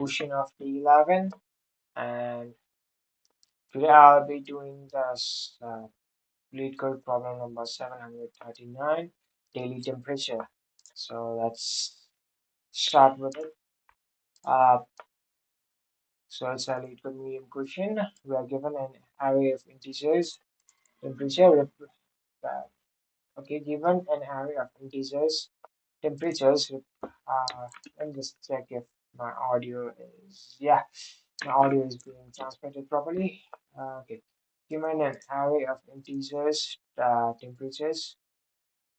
Question of the 11, and today I'll be doing this lead code problem number 739, daily temperature. So let's start with it. Uh, so it's a lead code medium question. We are given an array of integers, temperature. Uh, okay, given an array of integers, temperatures. Let me just check if my audio is my audio is being transmitted properly. Okay. Given an array of integers, temperatures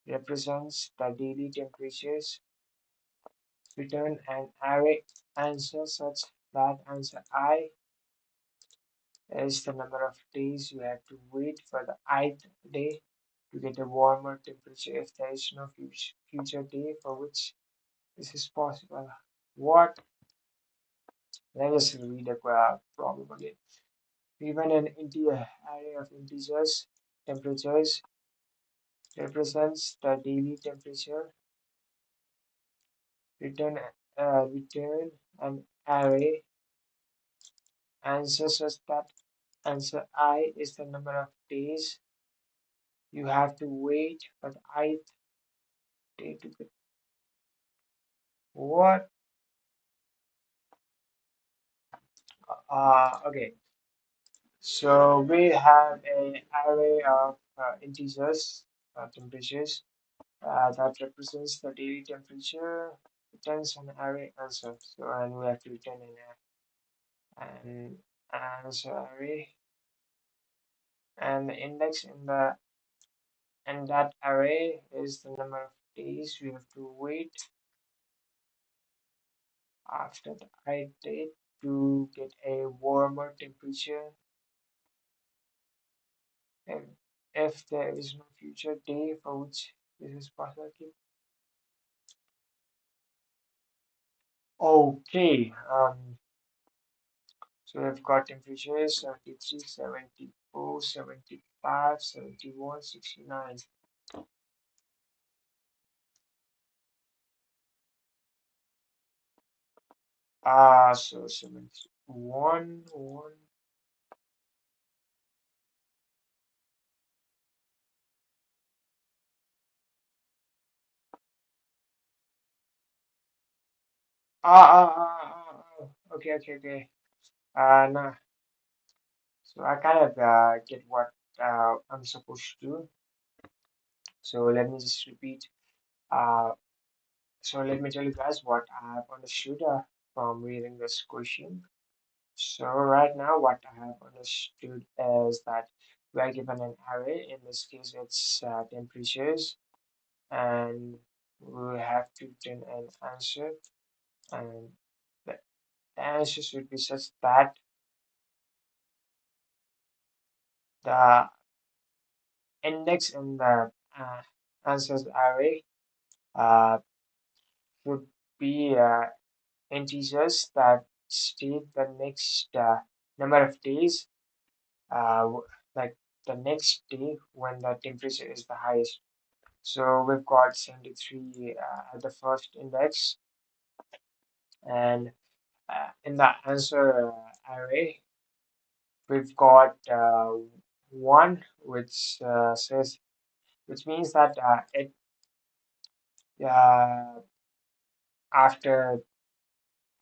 represents the daily temperatures. Return an array answer such that answer I is the number of days you have to wait for the ith day to get a warmer temperature if there is no future day for which this is possible. What? Let us read the problem again. Given an integer array of integers, temperatures represents the daily temperature. Return an array answer such that answer I is the number of days you have to wait for the ith day to get. What? Okay. So we have an array of integers, temperatures that represents the daily temperature, returns an array answer. So and we have to return an answer array, and the index in that array is the number of days we have to wait after the ith date to get a warmer temperature. If, if there is no future day for which this is possible. Okay. So we've got temperatures 73, 74, 75, 71, 69. So 71, 1. Okay, okay, okay. No. So I kind of get what I'm supposed to do. So let me just repeat. Uh, so let me tell you guys what I have understood from reading this question. So right now what I have understood is that we are given an array. In this case, it's temperatures, and we have to return an answer, and the answer should be such that the index in the answers array uh, should be integers that state the next number of days, like the next day when the temperature is the highest. So we've got 73 at the first index, and in the answer array, we've got 1, which means that it uh, after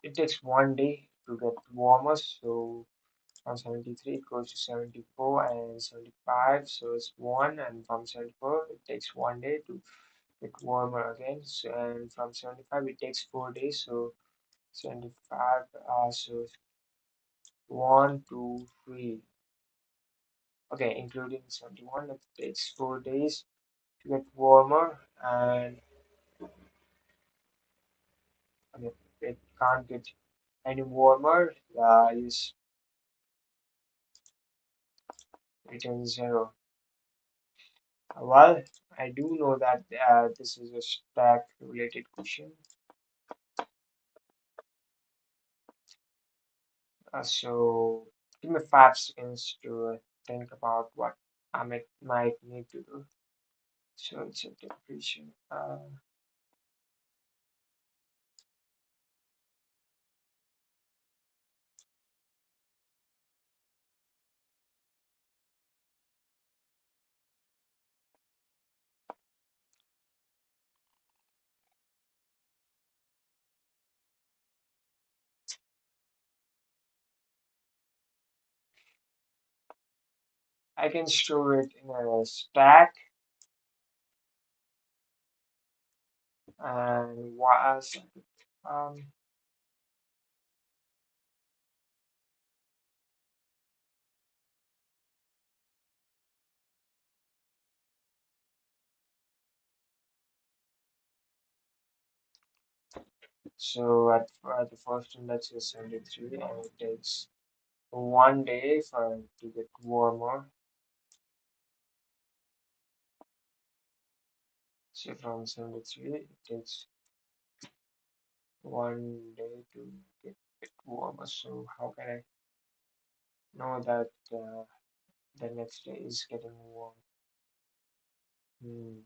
it takes 1 day to get warmer. So from 73 it goes to 74 and 75, so it's 1, and from 74 it takes 1 day to get warmer again. So and from 75 it takes 4 days, so 75, so 1, 2, 3. Okay, including 71, it takes 4 days to get warmer, and okay, it can't get any warmer. Is return 0. Well, I do know that this is a stack related question. So give me 5 seconds to think about what might need to do. So it's a temperature. I can store it in a stack. And what else? Um, so at the first one, let's just send it through, and it takes 1 day for it to get warmer. So from 73, it takes 1 day to get warmer. So how can I know that the next day is getting warm? Hmm.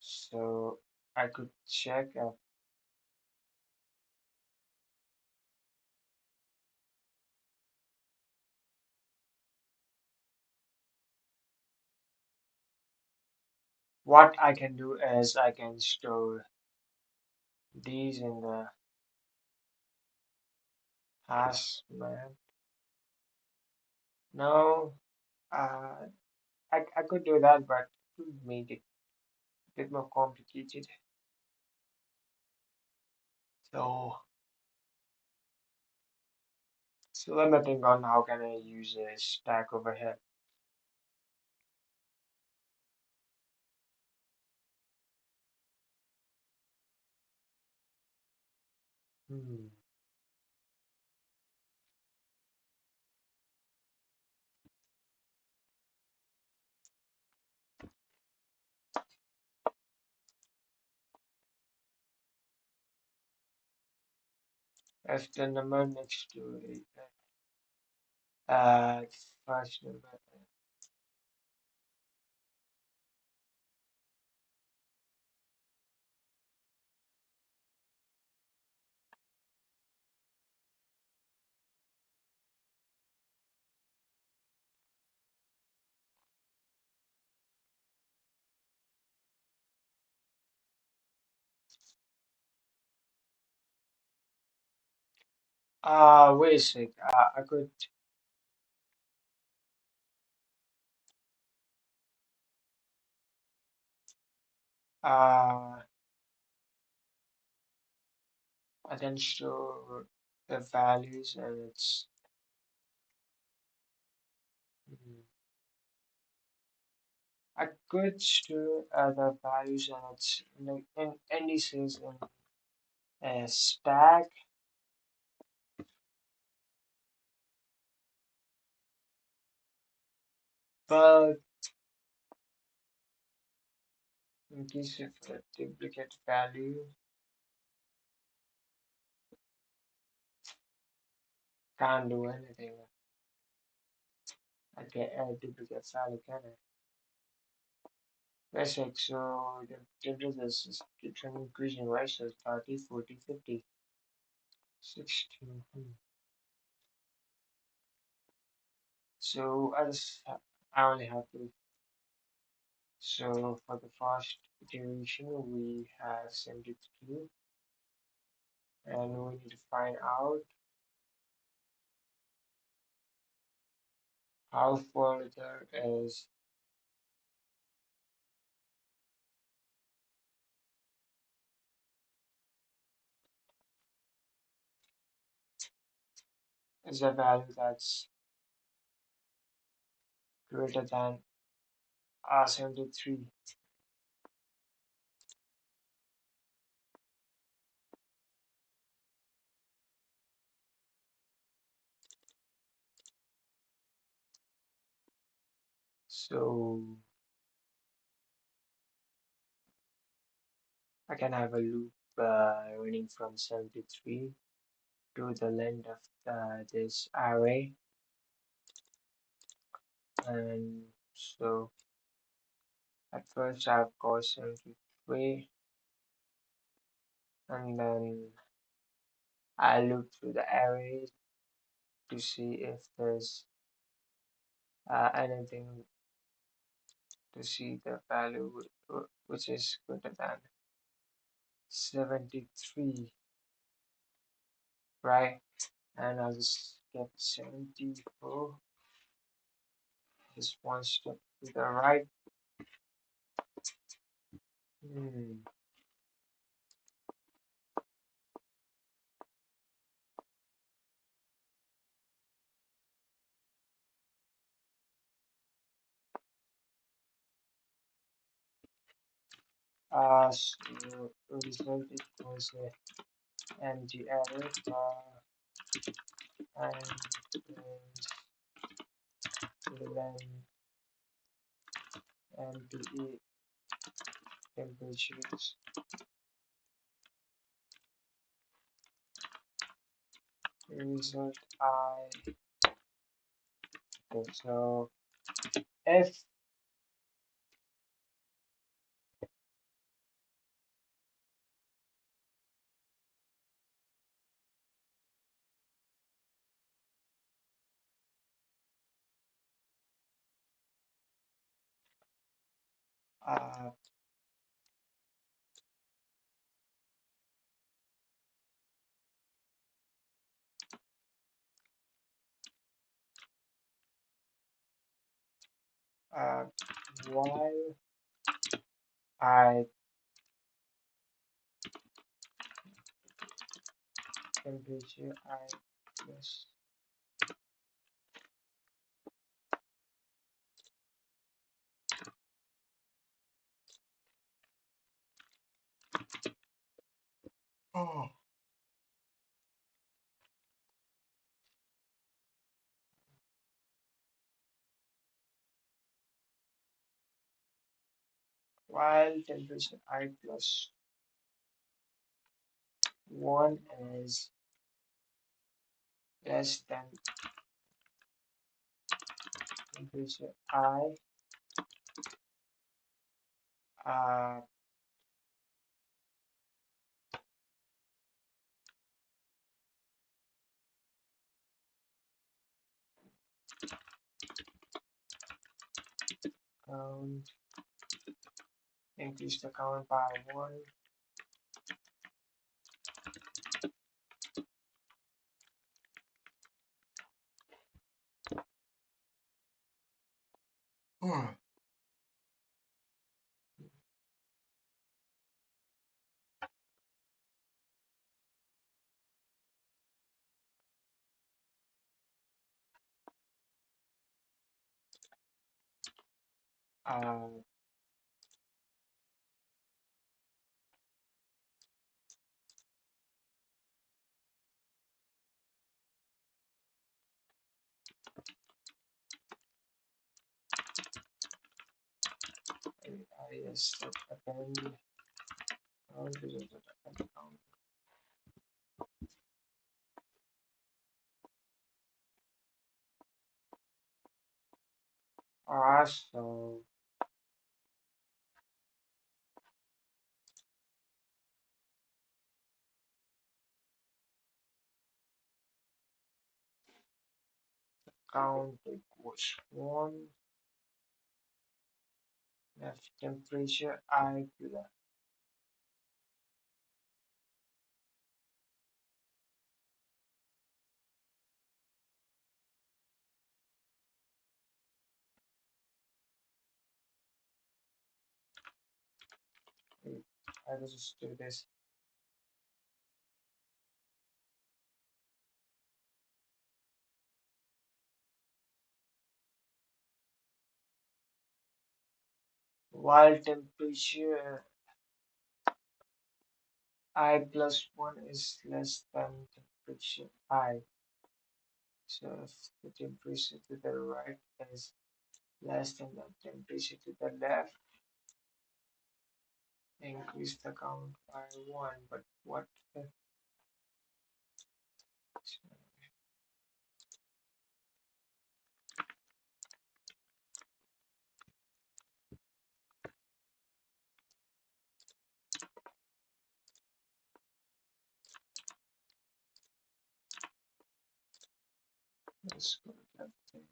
So I could check what I can do is I can store these in the hash map. No, uh, I could do that, but it would make it a bit more complicated. So, so let me think on how can I use a stack over here. Hmm. If the number next to it, uh, first number. Wait a sec. I could. Uh, I can show the values and it's. Hmm. I could show the values and it's like in indices in a stack, but in case of a duplicate value, can't do anything. I get a duplicate value, can I? Basic, so the difference is keeps on increasing, right? So 30, 40, 50, 60. So I only have to. So for the first iteration, we have 73, and we need to find out how further is a value that's greater than 73. So I can have a loop running from 73 to the length of this array, and so at first I've got 73, and then I loop through the array to see if there's anything to see the value which is greater than 73, right? And I'll just get 74. Just one step to the right. Hmm. So result equals empty array and then MPE temperatures. Result I. Okay, so if uh, uh, while I temperature I plus oh, while temperature I plus 1 is less than temperature I uh, count increase the count by 1. Hmm. Uh, I just append count result append count. So count equals 1 left temperature I plus I will just do this while temperature I plus 1 is less than temperature I. So if the temperature to the right is less than the temperature to the left, increase the count by 1. But what if let's go to that thing.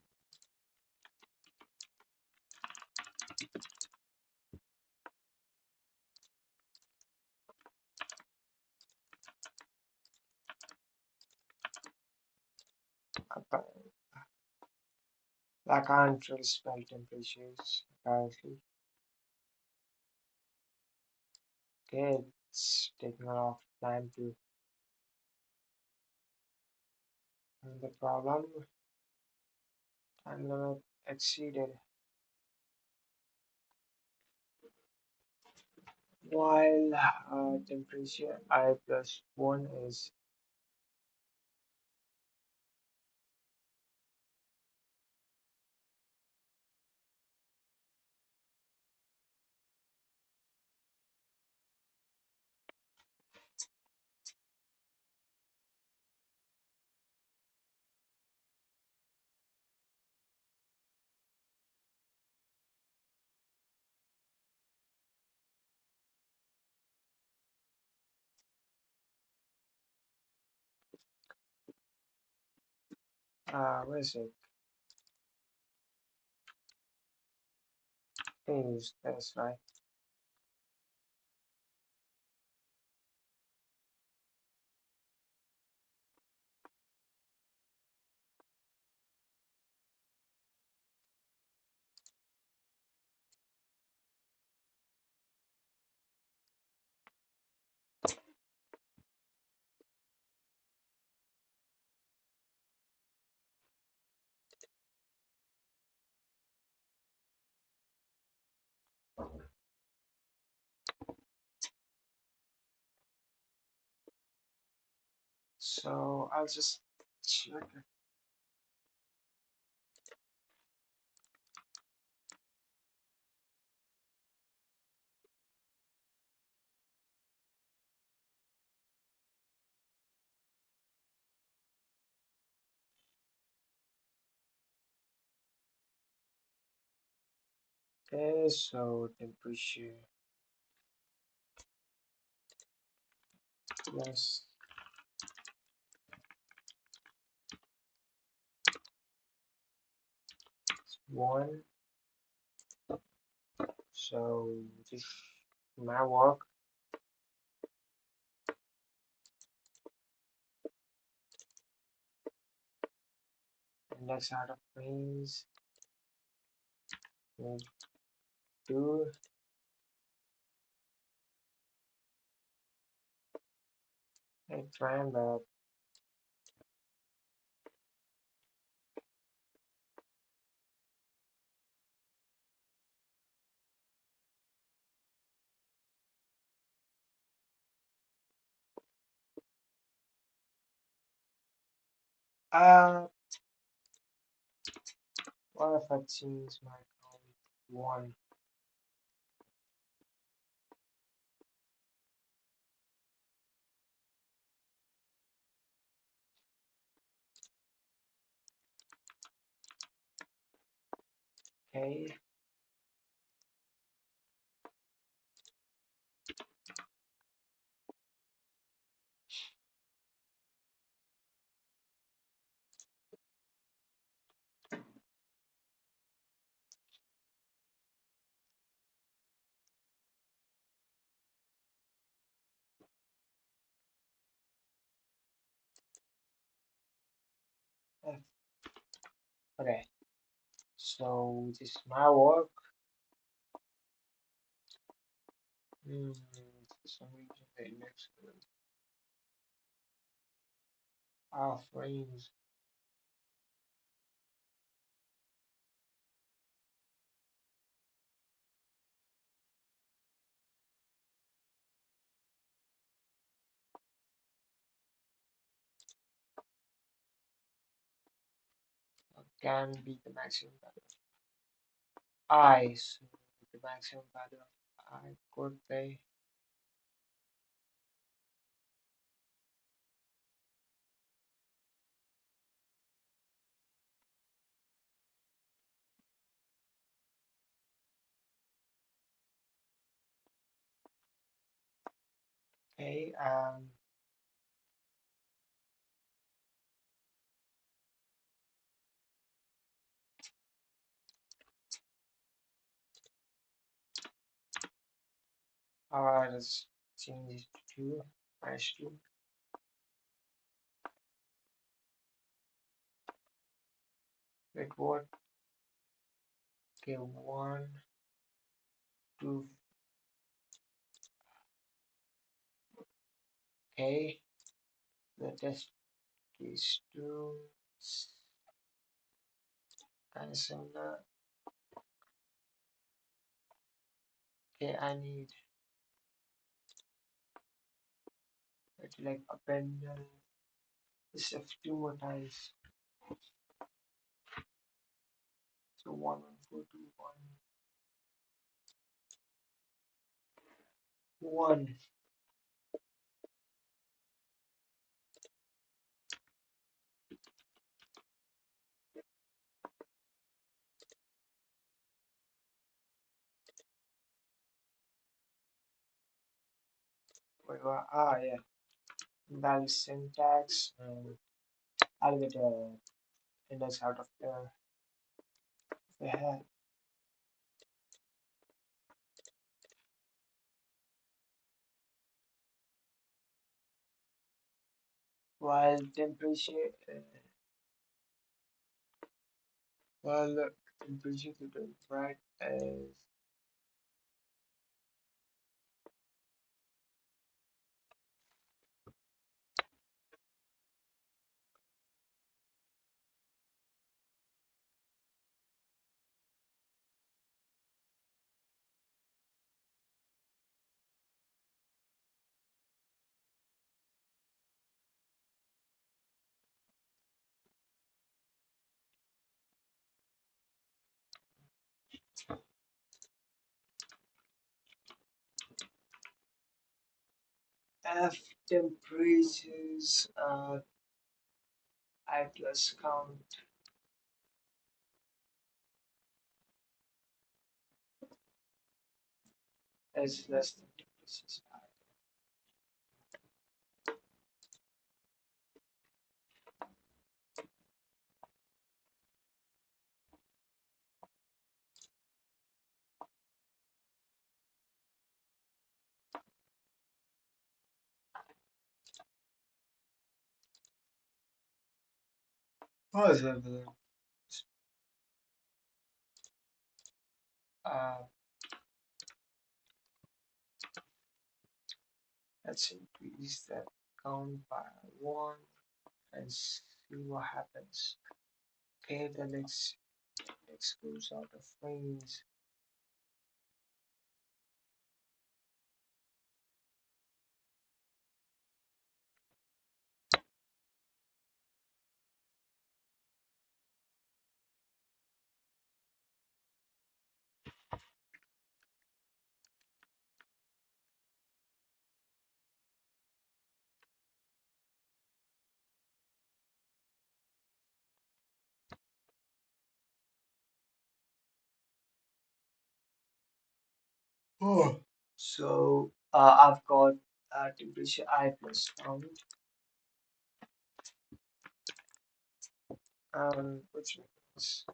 I can't really spell temperatures apparently. Okay, it's taking a lot of time to find the problem. Time limit exceeded. While temperature I plus 1 is where is it? Is that's right. So I'll just check it. Okay, so temperature plus 1. So this my work. Index out of range is 2. I try but uh what if I change my count 1? Okay. Okay. So this is my work. For some reason the index of range. Can be the maximum value of I. So the maximum value of I could be okay. Let's change it to 2. Minus 2. Wait, what? Okay, one, two, okay. The test is two and similar. Okay, I need it like append this of two more times. So 1 1 4 2 1 1. Yeah. Valid syntax and I'll get a index out of the head. While temperature while the temperature to the right is F temperatures I plus count is less than temperatures I. However, uh, let's increase that count by 1 and see what happens. Okay, the next goes out of range. Oh. So I've got temperature I plus count, which means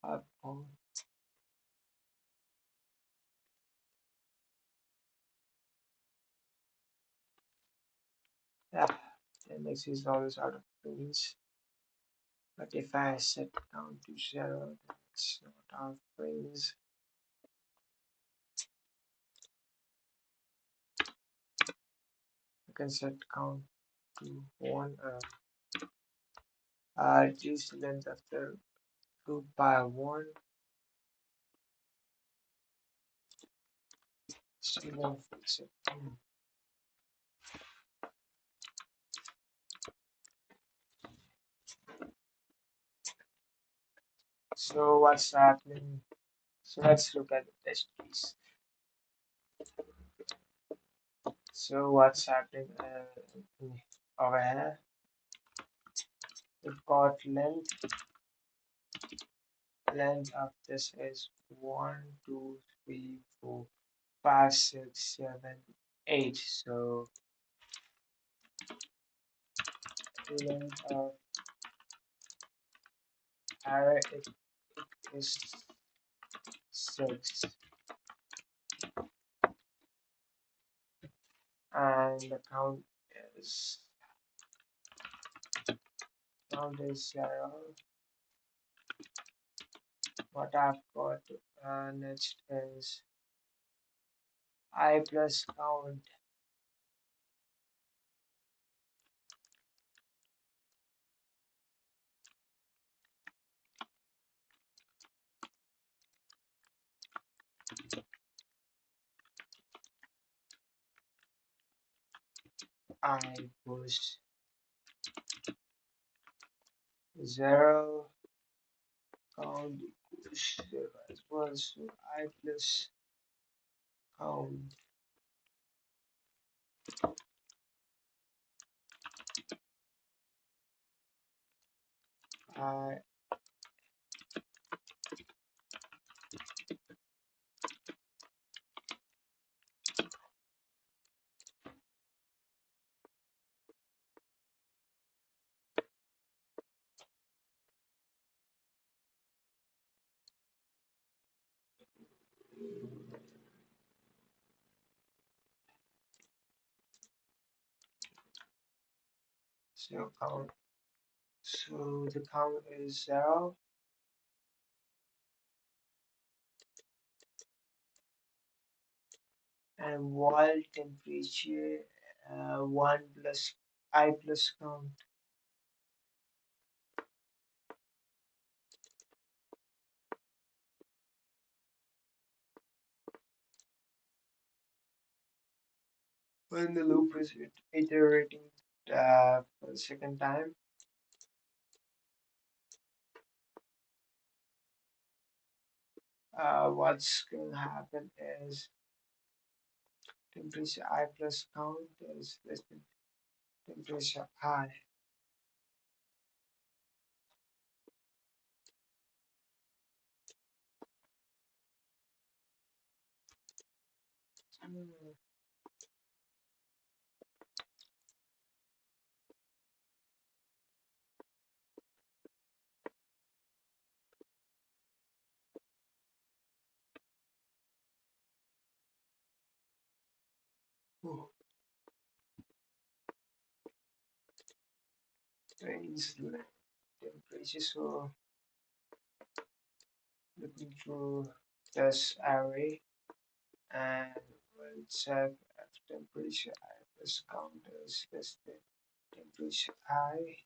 I've got yeah, index is always out of range. But if I set count to 0, then it's not out of range. I can set count to 1 reduce the length of the group by 1. Still won't fix it. So what's happening? So let's look at the test case. So what's happening over here? We've got length of this is 1 2 3 4 5 6 7 8. So length of array is 6 and the is count is 0. what I've got next is I plus count. I plus 0 count equals 0 as well. So I plus count. I so count. So the count is 0 and while temperature 1 plus I plus count. When the loop is iterating for the second time, what's going to happen is temperature I plus count is less than temperature I. Hmm. Oh, range temperature. So looking through this array and we'll check if temperature I plus count is less than temperature I.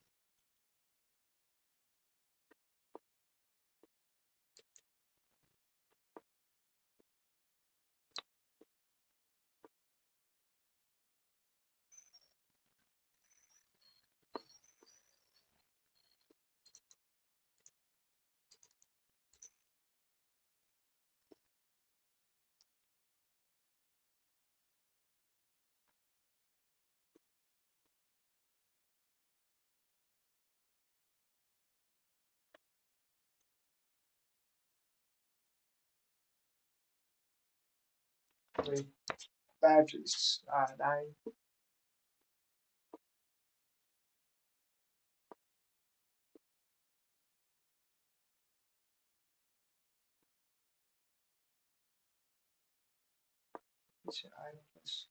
Wait, batteries are dying. Temperature I plus.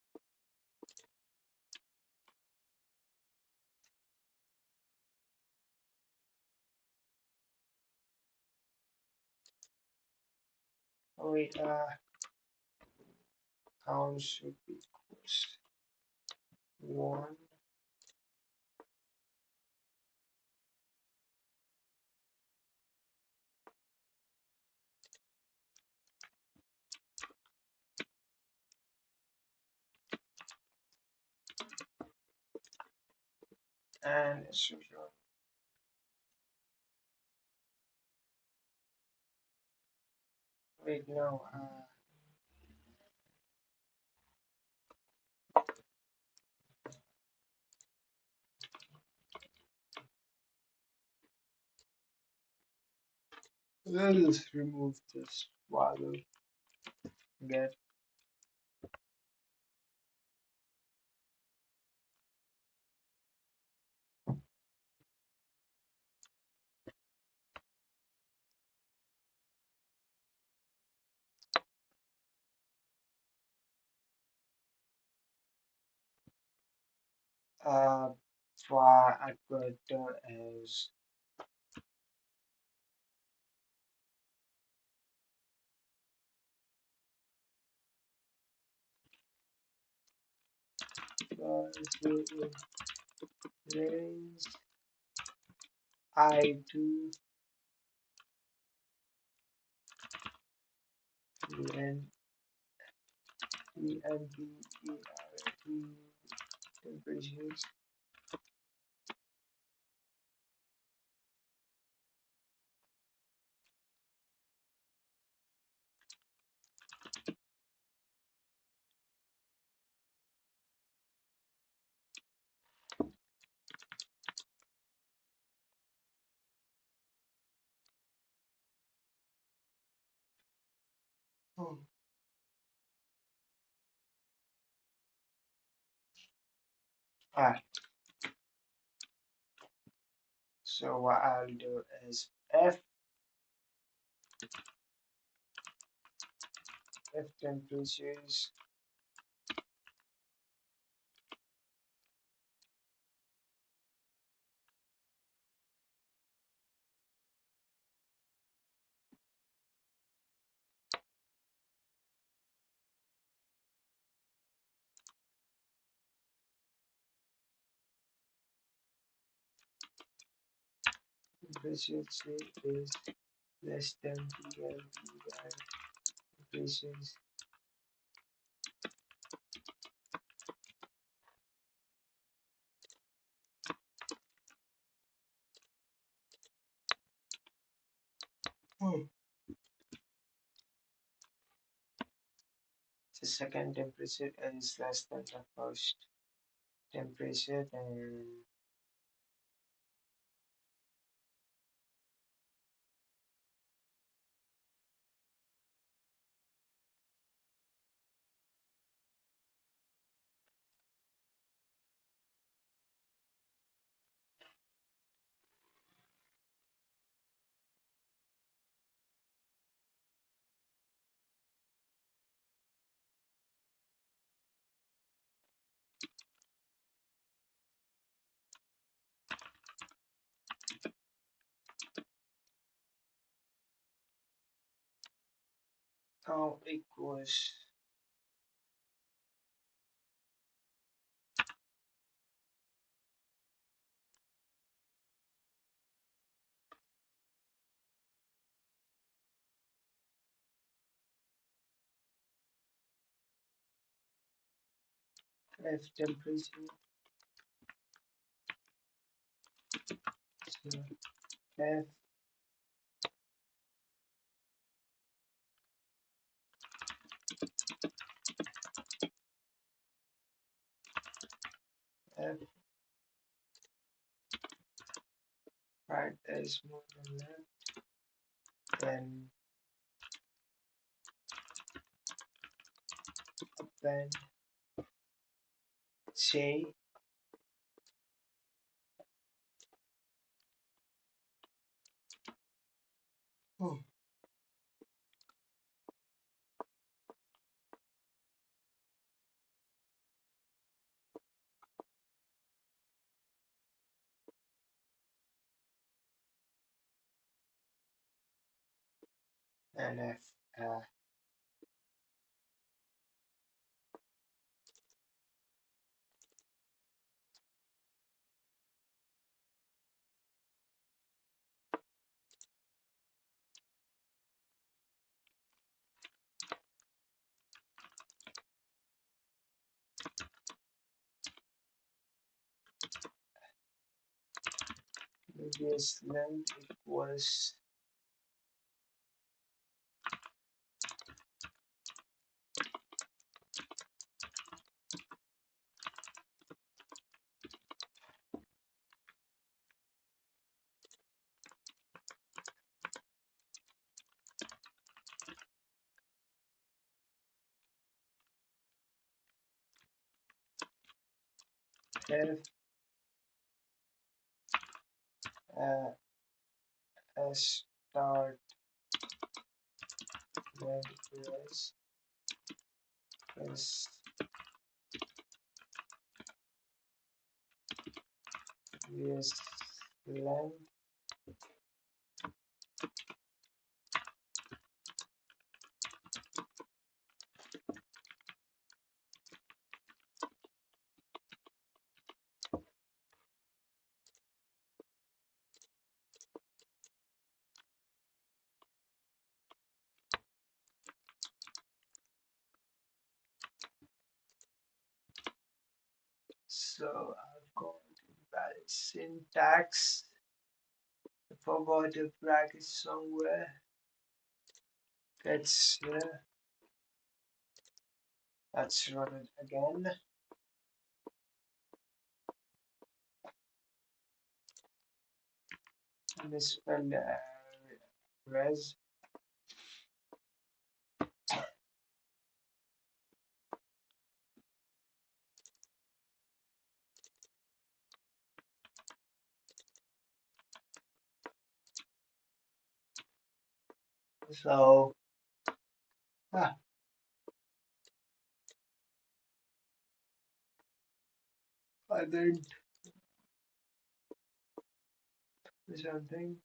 Oh wait, count should be equals 1 and it should run. Wait, no, let's remove this while get uh why I put is the range I do and temperatures. Hmm. Ah, so what I'll do is if temperatures efficiency is less than PLPI efficiency. Hmm. The second temperature is less than the first temperature, then count equals F temperature, so F F right is more than left, then append J hmm, and F. Radius length equals F uh, start when press radius length So I've got valid syntax. I forgot a bracket somewhere. Let's run it again. Misspelled res. So ah, I did something.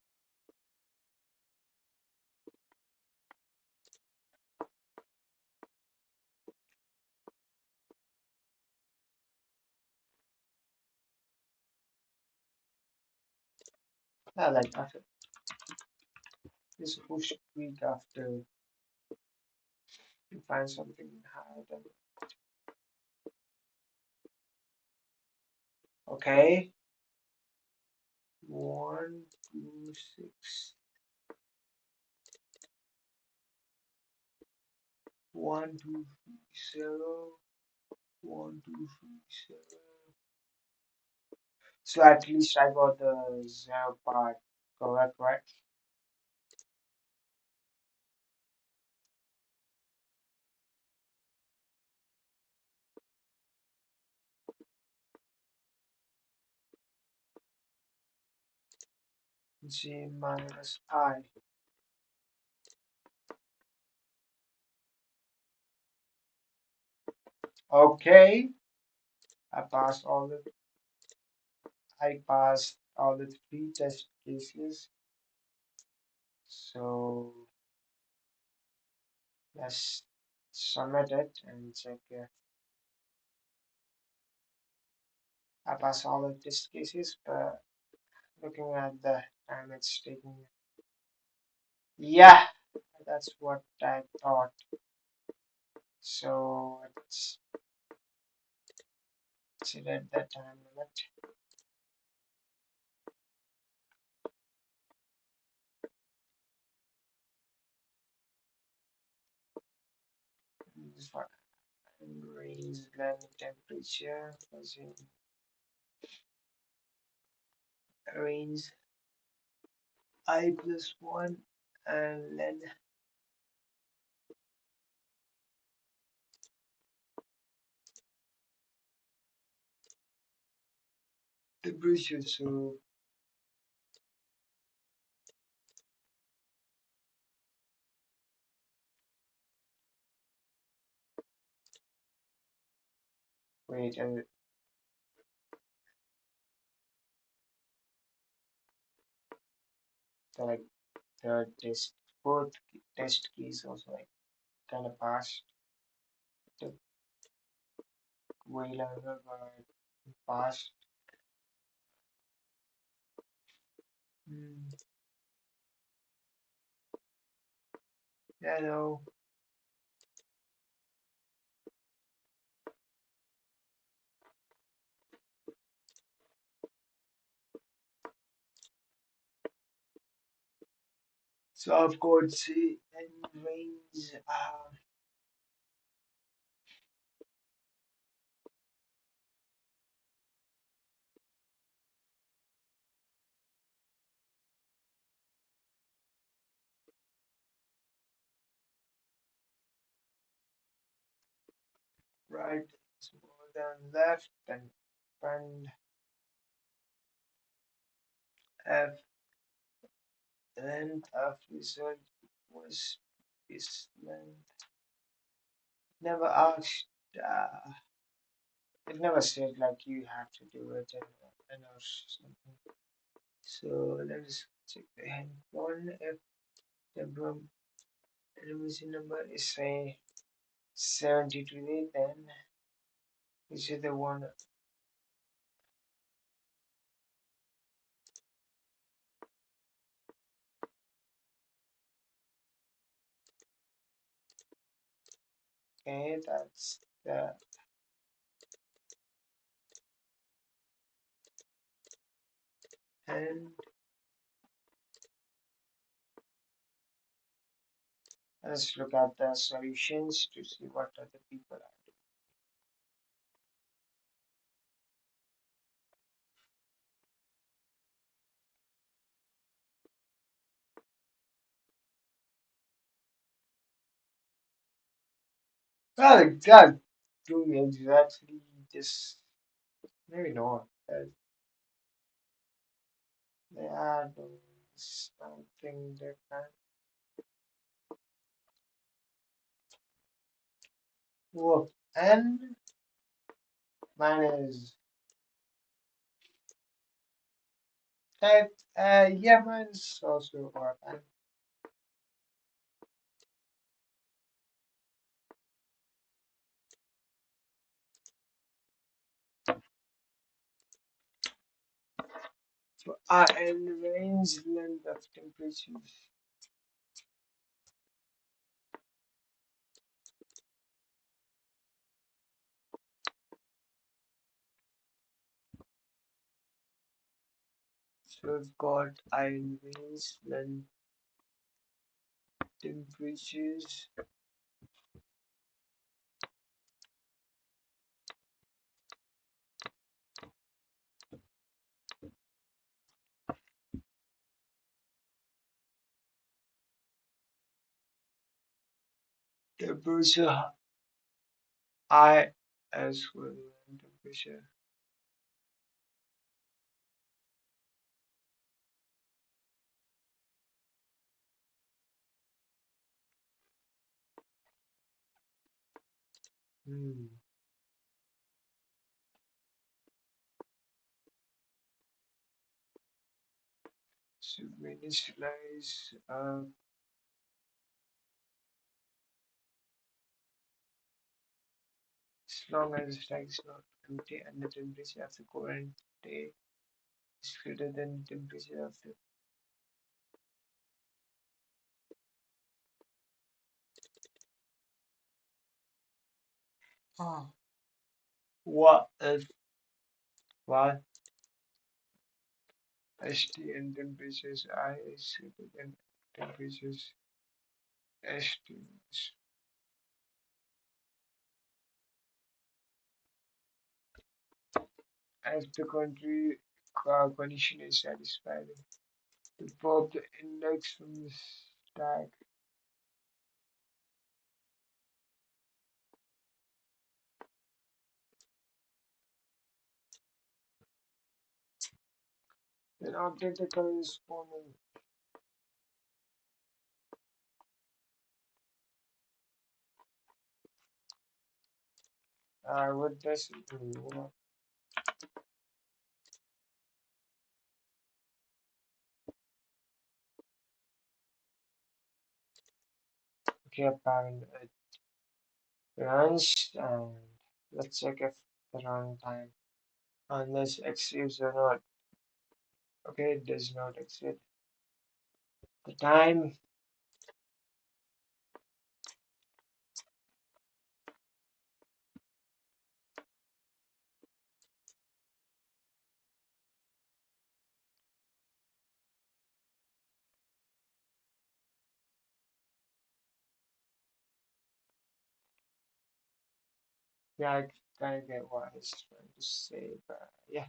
Like after this push week after you find something hard. Okay. 1, 2, 6. 1, 2, 3, 0. 1, 2, 3, 0. So at least I got the 0 part correct, right? G minus I. Okay. I passed all the I passed all the 3 test cases. So let's submit it and check. I passed all the test cases, but looking at the time it's taking. Yeah, that's what I thought. So let's select the time limit. This one. And raise learning temperature. Range I+1 and then temperature. So wait, like the test both test keys also like kind of passed. Took way longer, but passed. Hmm. Yeah, no. So I've got C and range. Right is more than left and find F length of result was this length. Never asked. It never said like you have to do it or something. So let's check the handphone. If the emission number is say 70 today, then this is the one. Okay, that's the And let's look at the solutions to see what other people are doing. Well, God, doing exactly this. Maybe not. They are doing something different. Work. And mine is type. Yeah, mine's also work. And so and range length of temperatures. So we've got iron range length temperatures. Temperature I as well and temperature. Hmm. So we initialize as long as the stack is not empty and the temperature of the current day is greater than the temperature of the ah. What if what ST and temperatures I is greater than temperatures ST as the country condition is satisfied. To pop the index from the stack, then update the corresponding. What does it do? Okay, apparently it runs and let's check if the runtime unless exceeds or not. Okay, it does not exceed the time. Yeah, I kind of get what he's trying to say, but yeah,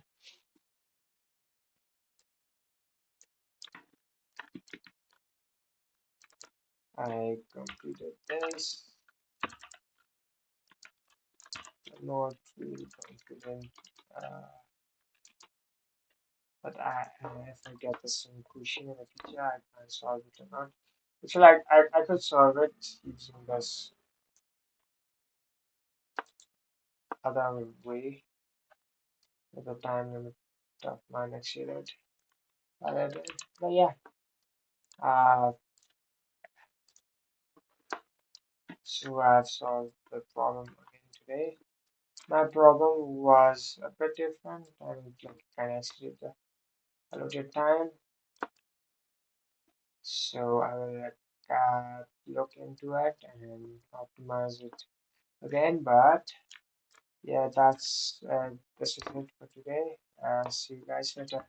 I completed this. I'm not really confident, uh, but if I get the same question in the future, I can solve it or not. It's like I could solve it using this other way with the time limit of mine exceeded. But yeah, uh, so I've solved the problem again today. My problem was a bit different. I would like kind of exceeded the allotted time, so I will look into it and optimize it again. But yeah, that's this is it for today. See you guys later.